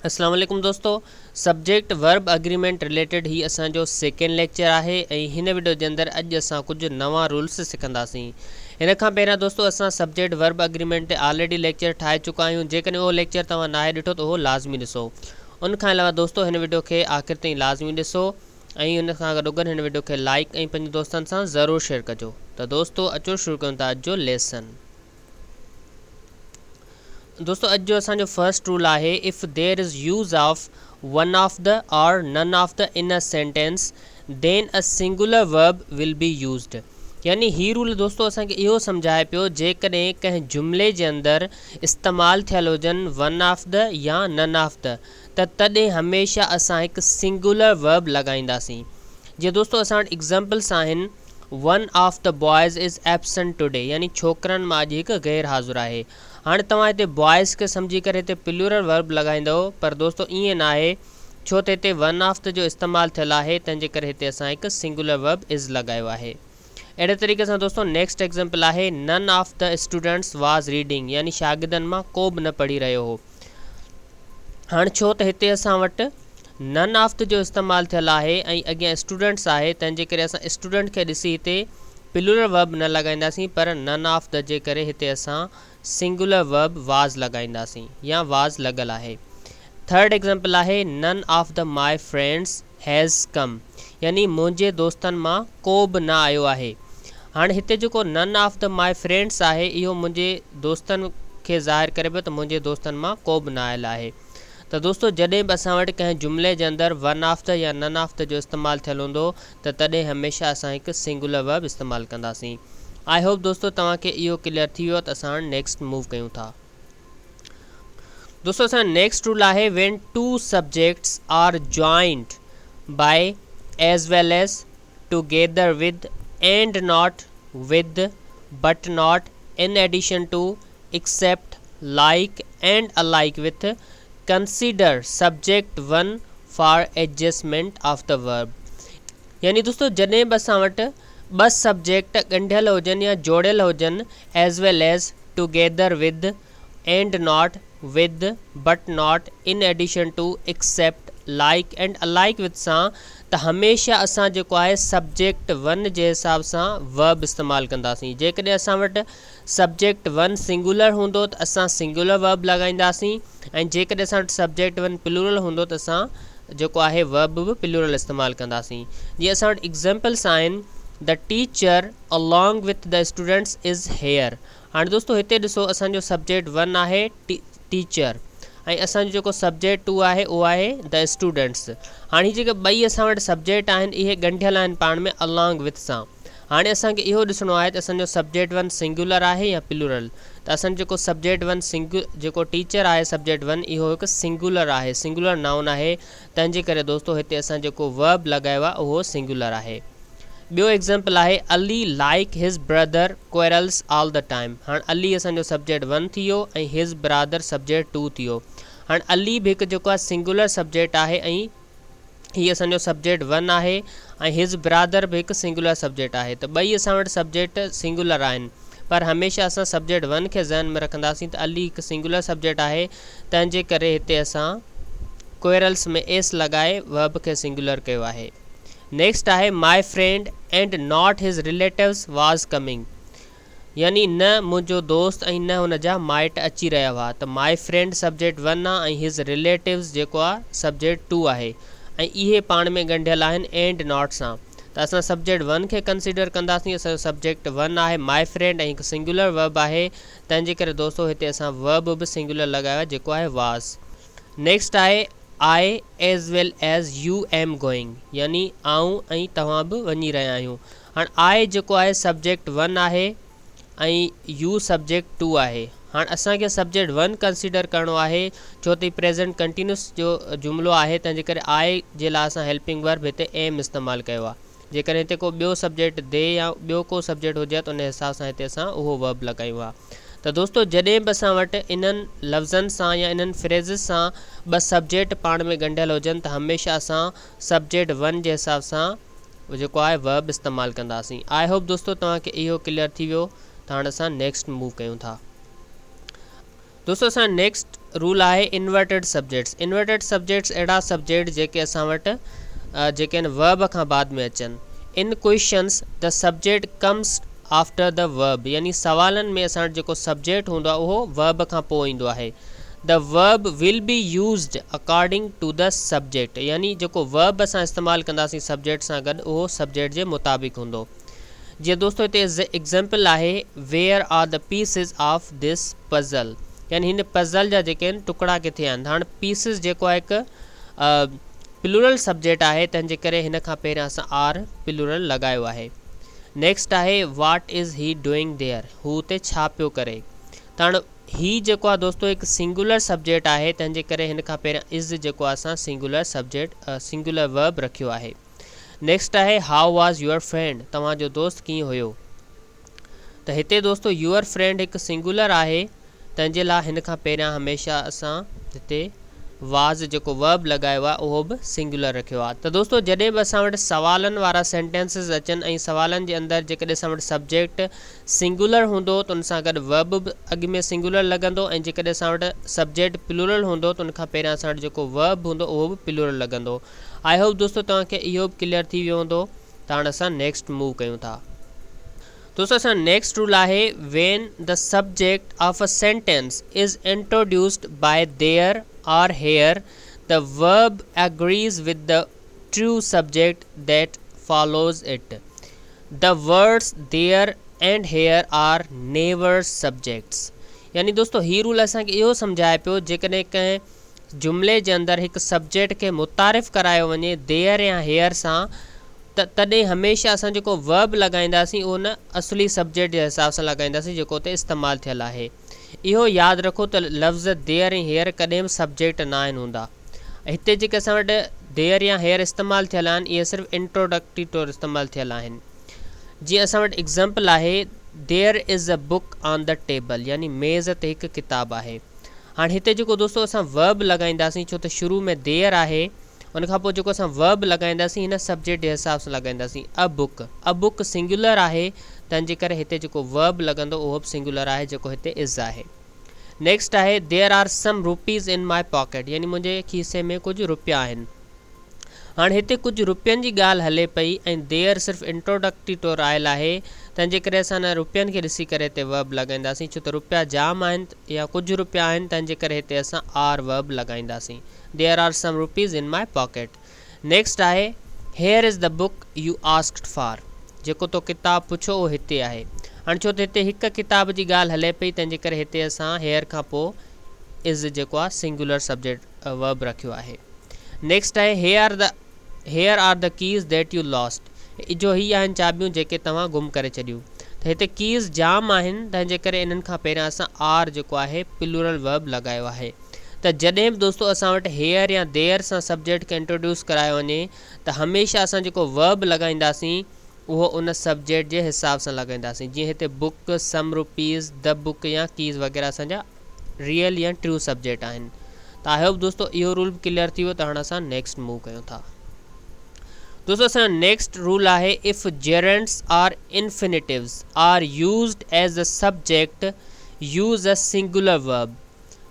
अस्सलाम वालेकुम दोस्तों, सब्जेक्ट वर्ब अग्रीमेंट रिलेटेड ही असो सेकेंड लेक्चर है। इन वीडियो के अंदर अज अस कुछ नवा रूल्स सिखंदासीं। इन पहिरियां दोस्तों अस सब्जेक्ट वर्ब अग्रीमेंट ते ऑलरेडी लेक्चर ठाहे चुका आहियूं। जेकॾहिं वो लेक्चर तव्हां नाहे ॾिठो तो वो लाज़मी ॾिसो। उन खां अलावा दोस्तों इन वीडियो के आख़िर ताईं लाज़मी ॾिसो ऐं उन खां गॾोगॾु हिन वीडियो के लाइक ऐं पंहिंजे दोस्तनि सां ज़रूरु शेयर कजो। तो दोस्तों अचो शुरू कयूं था अॼु जो लेसन। दोस्तों अज जो असो फर्स्ट रूल है, if there is use of one of the or none of the in a sentence then a singular verb will be used. यानी ही रूल दोस्तों असांखे इहो समझाए पियो, जेकॾहिं कंहिं जुमिले जे अंदर इस्तेमाल थियल हुजन वन ऑफ द या नन ऑफ द, तॾहिं हमेशा असां एक सिंगुलर वर्ब लगाईंदासीं। जे दोस्तों असां वटि एग्जाम्पल्स आहिनि, one of the boys is absent today, यानी छोकरनि मां अॼु हिकु गैर हाज़ुर है। हाँ तव्हां हिते बॉयज़ के समझी करे हिते प्लूरल वर्ब लगाईंदव, पर दोस्तों ईअं ना है, छो त हिते वन ऑफ द जो इस्तेमाल थियल है, तंहिंजे करे हिते असां हिकु सिंगुलर वर्ब इज़ लगायो है। अहिड़े तरीक़े सां दोस्तों नेक्स्ट एग्जाम्पल है, नन of the students was reading, यानी शागिर्दनि मां को बि न पढ़ी रहियो हो। हाँ छो त हिते असां वटि नन ऑफ द जो इस्तेमाल थियल है ऐं अॻियां स्टूडेंट्स है, तंहिंजे करे असां स्टूडेंट के ॾिसी हिते प्लूरल वर्ब न लगाईंदासीं, पर नन ऑफ द जे करे हिते असां सिंगुलर वर्ब वाज लगाईंदासीं या वाज लगल है। थर्ड एग्जाम्पल है, नन of the my friends has come, यानी मुझे दोस्तन मां को भी ना आयो है। हाँ हिते जो नन ऑफ द माई फ्रेंड्स है, इहो मुझे दोस्तन के ज़ाहिर करे पियो, तो मुझे दोस्तन मां को भी ना आयल है। तो दोस्तों जॾहिं भी असां वटि कंहिं जुमिले के अंदर वन ऑफ द या नन ऑफ द जो इस्तेमाल थियल हूंदो, त तॾहिं हमेशा असां हिकु सिंगुलर वर्ब इस्तेमाल कंदासीं। आई होप दोस्तों तव्हांखे इहो क्लियर थी वियो। तो असां नेक्स्ट मूव कयूं था। दोस्तों असां नेक्स्ट रूल है, when two subjects are joined by as well as together with and not with but not in addition to except like and alike with consider subject one for adjustment of the verb. यानी दोस्तों जॾहिं बि असां वटि ॿ subject ॻंढियल हुजनि या जोड़ियल हुजनि, as well as together with and not with but not in addition to except like and alike with सां, त हमेशा असां जेको आहे सब्जेक्ट वन जे हिसाब सां वर्ब इस्तेमाल कंदासीं। जेकॾहिं असां वटि सब्जेक्ट वन सिंगुलर हूंदो त असां सिंगुलर वर्ब लगाईंदासीं, ऐं जेकॾहिं असां वटि सब्जेक्ट वन प्लूरल हूंदो त असां जेको आहे वर्ब भी प्लूरल इस्तेमाल कंदासीं। जीअं असां वटि एग्जाम्पल्स आहिनि, the teacher along with the students is here. हाँ दोस्तों हिते ॾिसो, असांजो सब्जेक्ट वन है टीचर, ऐं असांजो जेको सब्जेक्ट टू है वो है द स्टूडेंट्स। हाँ ही जेके ॿई असां वटि सब्जेक्ट आहिनि, इहे ॻंढियल आहिनि पाण में अलॉन्ग विथ सां। हाँ असांखे इहो ॾिसणो आहे त असांजो सब्जेक्ट वन सिंगुलर है या प्लूरल। त असांजो जेको सब्जेक्ट वन जेको टीचर है सब्जेक्ट वन, इहो हिकु सिंगुलर है, सिंगुलर नाउन है, तंहिंजे करे दोस्तों हिते असां जेको वर्ब लगायो आहे उहो सिंगुलर है। ॿियो एग्जाम्पल है, अली लाइक हिज brother quarrels all the time. हाँ अली असांजो सब्जेक्ट वन थी वियो ऐं हिज ब्रदर सब्जेक्ट टू थी वियो। हाँ अली भी हिकु जेको आहे सिंगुलर सब्जेक्ट है, ऐं हीअ असांजो सब्जेक्ट वन है, ऐं हिज ब्रदर भी हिकु सिंगुलर सब्जेक्ट है। तो ॿई असां वटि सब्जेक्ट सिंगुलर आहिनि, पर हमेशा असां सब्जेक्ट वन के ज़हन में रखंदासीं त अली हिकु सिंगुलर सब्जेक्ट है, तंहिंजे करे हिते असां क्वेरल्स में एस लगाए वर्ब के सिंगुलर कयो है। नेक्स्ट है, माई फ्रेंड एंड नॉट हिज रिलेटिव्स वाज कमिंग, यानी न मुझो दोस्त ऐं न हुन जा माइट अची रहा हुआ। तो माई फ्रेंड सब्जेक्ट वन है, हिज रिलेटिव्स जेको आहे सब्जेक्ट टू है, ऐं इहे पाण में ॻंढियल आहिनि एंड नॉट सां। त असां सब्जेक्ट वन के कंसीडर कंदासीं। असांजो सब्जेक्ट वन है माई फ्रेंड, ऐं हिकु सिंगुलर वर्ब है, तंहिंजे करे दोस्तों हिते असां वर्ब भी सिंगुलर लगायो जेको है वाज। नेक्स्ट है, I as well as you am going, यानी आऊं ऐं तव्हां भी वञी रहिया आहियूं। हाँ आई जेको है सब्जेक्ट वन है ऐं यू सब्जेक्ट टू है। हाँ असांखे सब्जेक्ट वन कंसीडर करणो है, छो त प्रेजेंट कंटिन्यूस जो जुमिलो है, तंहिंजे करे आई जे लाइ असां हेल्पिंग वर्ब हिते एम इस्तेमाल कयो आहे। जेकॾहिं हिते को ॿियो सब्जेक्ट दे या ॿियो को सब्जेक्ट हुजे, तो उन हिसाब सां हिते असां उहो वर्ब लगायूं आहे। तो दोस्तों जॾहिं भी असां वटि इन्हनि लफ़्ज़नि सां या इन्हनि फ्रेज़िस सां ॿ सब्जेक्ट पाण में ॻंढियल हुजनि, त हमेशा असां सब्जेक्ट वन जे हिसाब सां जेको आहे वर्ब इस्तेमाल कंदासीं। आई होप दोस्तों तव्हांखे इहो क्लियर थी वियो। त हाणे असां नेक्स्ट मूव कयूं था। दोस्तों असां नेक्स्ट रूल आहे इन्वर्टेड सब्जेक्ट्स। इन्वर्टेड सब्जेक्ट्स अहिड़ा सब्जेक्ट जेके असां वटि जेके आहिनि वर्ब खां बाद में अचनि। इन questions the subject comes after the verb, यानी सवालनि में असां वटि जेको सब्जेक्ट हूंदो आहे उहो वर्ब खां पोइ ईंदो आहे। The verb will be used according to the subject, यानी जेको वर्ब असां इस्तेमालु कंदासीं सब्जेक्ट सां गॾु उहो सब्जेक्ट जे मुताबिक़ हूंदो। जीअं दोस्तो हिते एग्ज़ाम्पल आहे where are the pieces of this puzzle, यानी हिन पज़ल जा जेके आहिनि टुकड़ा किथे आहिनि। हाणे पीसिस जेको आहे हिकु प्लूरल सब्जेक्ट आहे, तंहिंजे करे हिन खां पहिरियां असां आर प्लूरल लॻायो आहे। नेक्स्ट आहे what is he doing there, हू हुते छा पियो करे। त हाणे ही जेको आहे दोस्तो हिकु सिंगुलर सब्जेक्ट आहे, तंहिंजे करे हिन खां पहिरियां इज़ जेको आहे असां सिंगुलर सब्जेक्ट सिंगुलर वर्ब रखियो आहे। नेक्स्ट आहे हाउ वाज़ यूअर फ्रेंड, तव्हांजो दोस्त कीअं हुयो। त हिते दोस्तो यूअर फ्रेंड हिकु सिंगुलर आहे, तंहिंजे लाइ हिन खां पहिरियां हमेशह असां हिते वाज़ जेको वर्ब लॻायो आहे उहो बि सिंगुलर रखियो आहे। त दोस्तो जॾहिं बि असां वटि सवालनि वारा सेंटेंसिस अचनि ऐं सवालनि जे अंदरि जेकॾहिं असां वटि सब्जेक्ट सिंगुलर हूंदो त उन सां गॾु वर्ब बि अॻु में सिंगुलर लॻंदो, ऐं जेकॾहिं असां वटि सब्जेक्ट प्लूरल हूंदो त उन खां पहिरियां असां वटि जेको वर्ब हूंदो उहो बि प्लूरल लॻंदो। आई होप दोस्तो तव्हांखे इहो बि क्लियर थी वियो हूंदो। त हाणे असां नेक्स्ट मूव कयूं था। दोस्तो असां नेक्स्ट रूल आहे when the subject of a sentence is introduced by there or here the verb agrees with the true subject that follows it. The words there and here are never subjects, यानी दोस्तों ही rule असांखे इहो सम्झाए पियो जेकॾहिं कंहिं जुमिले जे अंदरि हिकु सब्जेक्ट खे मुतारिफ़ करायो वञे देयर या हेयर सां त तॾहिं हमेशह असां जेको वर्ब लॻाईंदासीं उहो न असली सब्जेक्ट जे हिसाब सां लॻाईंदासीं जेको उते इस्तेमालु थियलु आहे। इहो यादि रखो त लफ़्ज़ देयर ऐं हेयर कॾहिं बि सब्जेक्ट न आहिनि हूंदा। हिते जेके असां वटि देयर या हेयर इस्तेमालु थियल आहिनि इहे सिर्फ़ु इंट्रोडक्टरी तौरु इस्तेमालु थियल आहिनि। जीअं असां वटि एग्ज़ाम्पल आहे there is a book on the table, यानी मेज़ ते हिकु किताबु आहे। हाणे हिते जेको दोस्तो असां वर्ब लॻाईंदासीं छो त शुरू में देयर आहे, उन खां पोइ जेको असां वर्ब लॻाईंदासीं हिन सब्जेक्ट जे हिसाब सां लॻाईंदासीं। अ बुक सिंगुलर आहे, तंहिंजे करे हिते जेको वर्ब लॻंदो उहो बि सिंगुलर आहे जेको हिते इज़ आहे। नेक्स्ट आहे there are some rupees in my pocket, यानी मुंहिंजे खीसे में कुझु रुपया आहिनि। हाणे हिते कुझु रुपयनि जी ॻाल्हि हले पई ऐं देयर सिर्फ़ु इंट्रोडक्टरी तौरु आयल आहे, तंहिंजे करे असां न रुपयनि खे ॾिसी करे हिते वर्ब लॻाईंदासीं छो त रुपया जाम आहिनि या कुझु रुपया आहिनि, तंहिंजे करे हिते असां आर वर्ब लॻाईंदासीं। There are some rupees in my pocket. Next आहे here is the book you asked for, जेको तो किताबु पुछो उहो हिते आहे। हाणे छो त हिते हिकु किताब जी ॻाल्हि हले पई, तंहिंजे करे हिते असां हेयर खां पोइ इज़ जेको आहे सिंगुलर सब्जेक्ट वर्ब रखियो आहे। नेक्स्ट आहे here are the keys that you lost, जो ही आहिनि चाबियूं जेके तव्हां गुम करे छॾियूं। त हिते कीज़ जाम आहिनि, तंहिंजे करे इन्हनि खां पहिरियां असां आर जेको आहे प्लूरल वर्ब लॻायो आहे। त जॾहिं बि दोस्तो असां वटि हेयर या देयर सां सब्जेक्ट खे इंट्रोड्यूस करायो वञे त हमेशह असां जेको वर्ब लॻाईंदासीं उहो उन सब्जेक्ट जे हिसाब सां लॻाईंदासीं। जीअं हिते book, some rupees, the book या कीज़ वग़ैरह असांजा रियल या ट्रू सब्जेक्ट आहिनि। त आई होप दोस्तो इहो रूल क्लियर थी वियो। त हाणे असां नेक्स्ट मूव कयूं था। दोस्तो असांजो नेक्स्ट रूल आहे if gerunds or infinitives are used as a subject use a singular verb,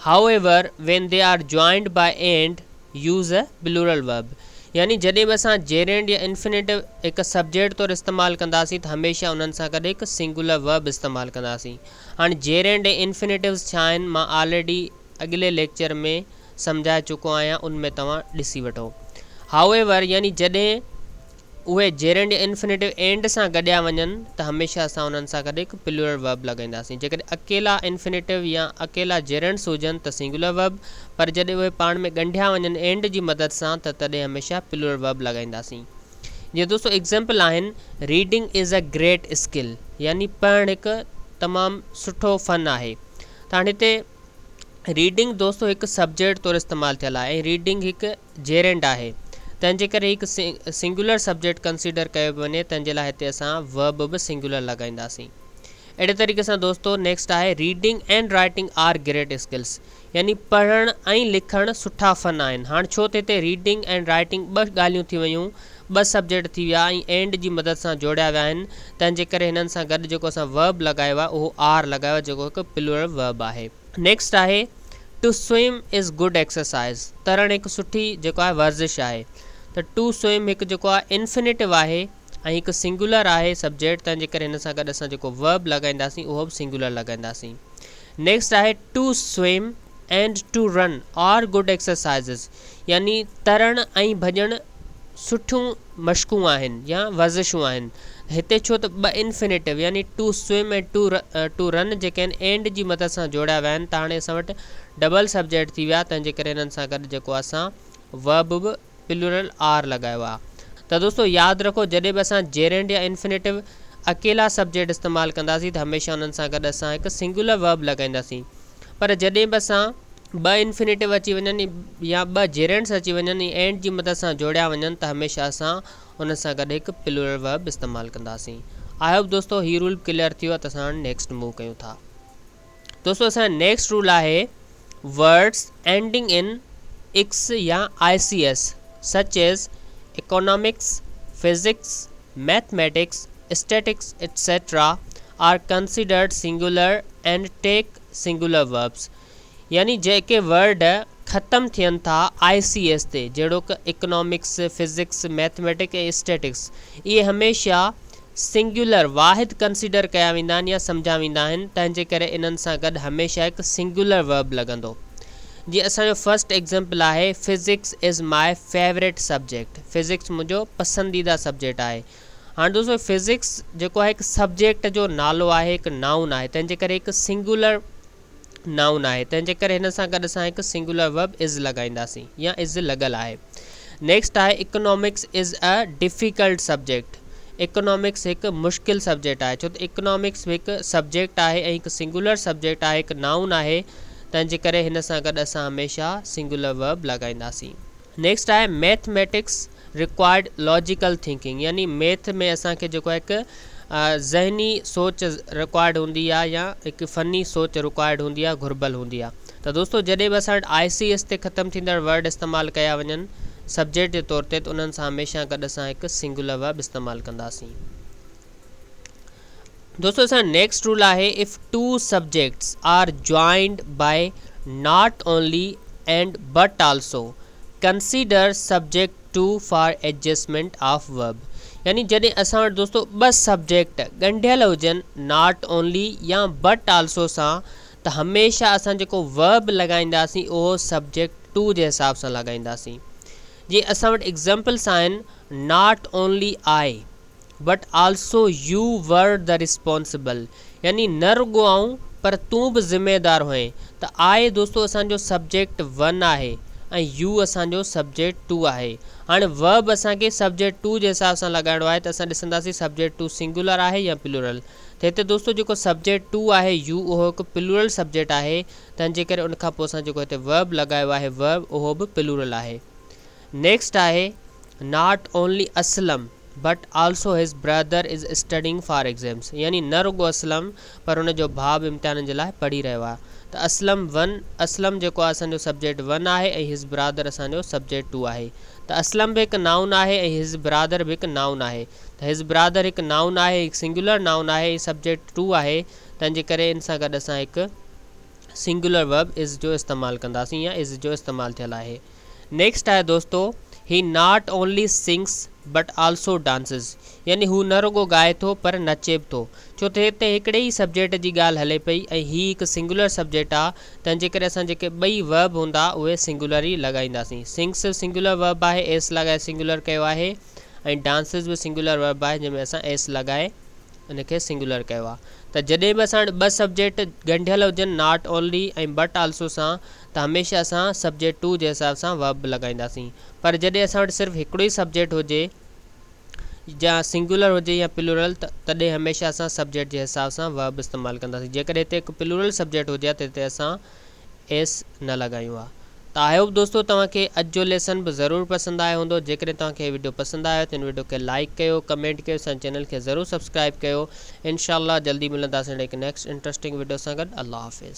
however when they are joined by and use a plural verb, यानी जॾहिं बि असां जेरेंड या इन्फिनिटिव हिकु सब्जेक्ट तौरु इस्तेमालु कंदासीं त हमेशह उन्हनि सां गॾु हिकु सिंगुलर वर्ब इस्तेमालु कंदासीं। हाणे जेरेंड ऐं इन्फिनिटिव्स छा आहिनि मां ऑलरेडी अॻिले लेक्चर में सम्झाए चुको आहियां, उनमें तव्हां ॾिसी वठो। हाउएवर यानी जॾहिं उहे जेरेंड या इन्फिनिटिव एंड सां गॾिया वञनि त हमेशह असां उन्हनि सां गॾु हिकु प्लूरल वर्ब लॻाईंदासीं। जेकॾहिं अकेला इन्फिनिटिव या अकेला जेरेंड्स हुजनि त सिंगुलर वर्ब, पर जॾहिं उहे पाण में ॻंढिया वञनि एंड जी मदद सां त तॾहिं हमेशह प्लूरल वर्ब लॻाईंदासीं। जीअं दोस्तो एग्ज़ाम्पल आहिनि reading is a great skill, यानी पढ़णु हिकु तमामु सुठो फ़न आहे। त हाणे हिते रीडिंग दोस्तो हिकु सब्जेक्ट तौरु इस्तेमालु थियल आहे ऐं रीडिंग हिकु जेरेंड आहे, तंहिंजे करे हिकु सिंगुलर सब्जेक्ट कंसीडर कयो वञे, तंहिंजे लाइ हिते असां वर्ब बि सिंगुलर लॻाईंदासीं। अहिड़े तरीक़े सां दोस्तो नेक्स्ट आहे reading and writing are great skills, यानी पढ़णु ऐं लिखणु सुठा फ़न आहिनि। हाणे छो त हिते रीडिंग एंड राइटिंग ॿ ॻाल्हियूं थी वियूं, ॿ सब्जेक्ट थी विया ऐं एंड जी मदद सां जोड़िया विया आहिनि, तंहिंजे करे हिननि सां गॾु जेको असां वर्ब लॻायो आहे उहो आर लॻायो आहे जेको हिकु प्लूरल वर्ब आहे। नेक्स्ट आहे to swim is good exercise, तरण हिकु सुठी जेको आहे वर्ज़िश आहे। त टू स्विम हिकु जेको आहे इन्फिनेटिव आहे ऐं हिकु सिंगुलर आहे सब्जेक्ट, तंहिंजे करे हिन सां गॾु असां जेको वर्ब लॻाईंदासीं उहो बि सिंगुलर लॻाईंदासीं। नेक्स्ट आहे to swim and to run are good exercises, यानी तरण ऐं भॼणु सुठियूं मश्कूं आहिनि या वर्ज़िशूं आहिनि। हिते छो त ॿ इन्फिनेटिव यानी टू स्विम ऐं टू रन जेके आहिनि एंड जी मदद सां जोड़िया विया आहिनि, त हाणे असां वटि डबल सब्जेक्ट थी विया, तंहिंजे करे हिननि सां गॾु जेको असां वर्ब बि प्लूरल आर लॻायो आहे। त दोस्तों यादि रखो, जॾहिं बि असां जेरेंड या इन्फिनेटिव अकेला सब्जेक्ट इस्तेमालु कंदासीं त हमेशह हुननि सां गॾु असां हिकु सिंगुलर वर्ब लॻाईंदासीं। पर जॾहिं बि असां ॿ इन्फिनेटिव अची वञनि या ॿ जेरेंड्स अची वञनि एंड जी मदद सां जोड़िया वञनि त हमेशह असां हुन सां गॾु हिकु प्लूरल वर्ब इस्तेमालु कंदासीं। आई होप दोस्तों ही रूल क्लियर थी वियो, त असां नेक्स्ट मूव कयूं था। दोस्तों असांजो नेक्स्ट रूल आहे वर्ड्स एंडिंग इन इक्स या ICS such as economics, physics, mathematics, statics etcetera are considered singular and take singular verbs, यानी जेके वर्ड ख़त्म थियनि था ICS ते, जहिड़ो कि इकोनॉमिक्स, फिज़िक्स, मैथमेटिक्स ऐं स्टैटिक्स, इहे हमेशह सिंगुलर वाहिद कंसिडर कया वेंदा आहिनि या सम्झा वेंदा आहिनि, तंहिंजे करे इन्हनि सां गॾु हमेशह हिकु सिंगुलर वर्ब लॻंदो। जीअं असांजो फर्स्ट एग्ज़ाम्पल आहे physics is my favourite subject, physics मुंहिंजो पसंदीदा सब्जेक्ट आहे। हाणे दोस्तों फिज़िक्स जेको आहे हिकु सब्जेक्ट जो नालो आहे, हिकु नाउन आहे, तंहिंजे करे हिकु सिंगुलर नाउन आहे, तंहिंजे करे हिन सां गॾु असां हिकु सिंगुलर वर्ब इज़ लॻाईंदासीं या इज़ लॻल आहे। नेक्स्ट आहे economics is a difficult subject, economics हिकु मुश्किल सब्जेक्ट आहे, छो त इकोनॉमिक्स हिकु सब्जेक्ट आहे ऐं हिकु सिंगुलर सब्जेक्ट आहे, हिकु नाउन आहे, तंहिंजे करे हिन सां गॾु असां हमेशह सिंगुलर वर्ब लॻाईंदासीं। नेक्स्ट आहे मैथमेटिक्स रिक्वायर्ड लॉजिकल थिंकिंग, यानी मैथ में असांखे जेको आहे हिकु ज़हनी सोच रिक्वायर्ड हूंदी आहे या हिकु फ़नी सोच रिक्वायर्ड हूंदी आहे, घुर्बल हूंदी आहे। त दोस्तों जॾहिं बि असां ICS ते ख़तमु थींदड़ वर्ड इस्तेमालु कया वञनि सब्जेक्ट जे तौर ते, त उन्हनि सां हमेशह गॾु असां हिकु सिंगुलर वर्ब इस्तेमालु कंदासीं। दोस्तों असां नेक्स्ट रूल आहे if two subjects are joined by not only and but also consider subject to for adjustment of verb, यानी जॾहिं असां वटि दोस्तों ॿ सब्जेक्ट ॻंढियल हुजनि नॉट ओनली या बट आल्सो सां, त हमेशह असां जेको वर्ब लॻाईंदासीं उहो सब्जेक्ट टू जे हिसाब सां लॻाईंदासीं। जीअं असां वटि एग्ज़ाम्पल्स आहिनि not only I but also you were the responsible, यानी न रुॻो आऊं पर तूं बि ज़िम्मेदार हुए। त आई दोस्तों असांजो सब्जेक्ट 1 आहे ऐं यू असांजो सब्जेक्ट 2 आहे। हाणे वर्ब असांखे सब्जेक्ट 2 जे हिसाब सां लॻाइणो आहे, त असां ॾिसंदासीं सब्जेक्ट 2 सिंगुलर आहे या प्लूरल। त हिते दोस्तों जेको सब्जेक्ट 2 आहे यू, उहो हिकु प्लूरल सब्जेक्ट आहे, तंहिंजे करे उनखां पोइ असां जेको हिते वर्ब लॻायो आहे वर्ब उहो बि प्लूरल आहे। नेक्स्ट आहे not only Aslam but also his brother is studying for exams, यानी न रुॻो असलम पर हुनजो भाउ बि इम्तिहाननि जे लाइ पढ़ी रहियो आहे। त असलम जेको आहे असांजो सब्जेक्ट 1 आहे ऐं हिज ब्रदर असांजो सब्जेक्ट 2 आहे। त असलम बि हिकु नाउन आहे ऐं हिज ब्रदर बि हिकु नाउन आहे। त हिज ब्रदर हिकु नाउन आहे, हिकु सिंगुलर नाउन आहे, ऐं सब्जेक्ट 2 आहे, तंहिंजे करे इन सां गॾु असां हिकु सिंगुलर वर्ब इज़ जो इस्तेमालु कंदासीं या इज़ जो इस्तेमालु थियल आहे। नेक्स्ट आहे दोस्तों ही not only sings but also dances, यानी हू न रुॻो ॻाए थो पर नचे बि थो, छो त हिते हिकिड़े ई सब्जेक्ट जी ॻाल्हि हले पई ऐं हीअ हिकु सिंगुलर सब्जेक्ट आहे, तंहिंजे करे असां जेके ॿई वर्ब हूंदा उहे सिंगुलर ई लॻाईंदासीं। सिंग्स सिंगुलर वर्ब आहे, एस लॻाए सिंगुलर कयो आहे, ऐं डांसिस बि सिंगुलर वर्ब आहे जंहिंमें असां एस लॻाए इनखे सिंगुलर कयो आहे। त जॾहिं बि असां वटि ॿ सब्जेक्ट ॻंढियल हुजनि नॉट ओनली ऐं बट आल्सो सां, त हमेशह असां सब्जेक्ट 2 जे हिसाब सां वर्ब लॻाईंदासीं। पर जॾहिं असां वटि सिर्फ़ु हिकिड़ो ई सब्जेक्ट हुजे या सिंगुलर हुजे या प्लूरल, तॾहिं हमेशह असां सब्जेक्ट जे हिसाब सां वर्ब इस्तेमालु कंदासीं। जेकॾहिं हिते हिकु प्लूरल सब्जेक्ट हुजे त हिते असां एस न लॻायूं आहे। त आई होप दोस्तों तव्हांखे अॼु जो लेसन बि ज़रूरु पसंदि आयो हूंदो। जेकॾहिं तव्हांखे वीडियो पसंदि आयो त हिन वीडियो खे लाइक कयो, कमेंट कयो, असांजे चैनल खे ज़रूरु सब्सक्राइब कयो। इंशाअल्लाह जल्दी मिलंदासीं हिकु नेक्स्ट इंट्रस्टिंग वीडियो सां गॾु। अल्लाह हाफ़िज़।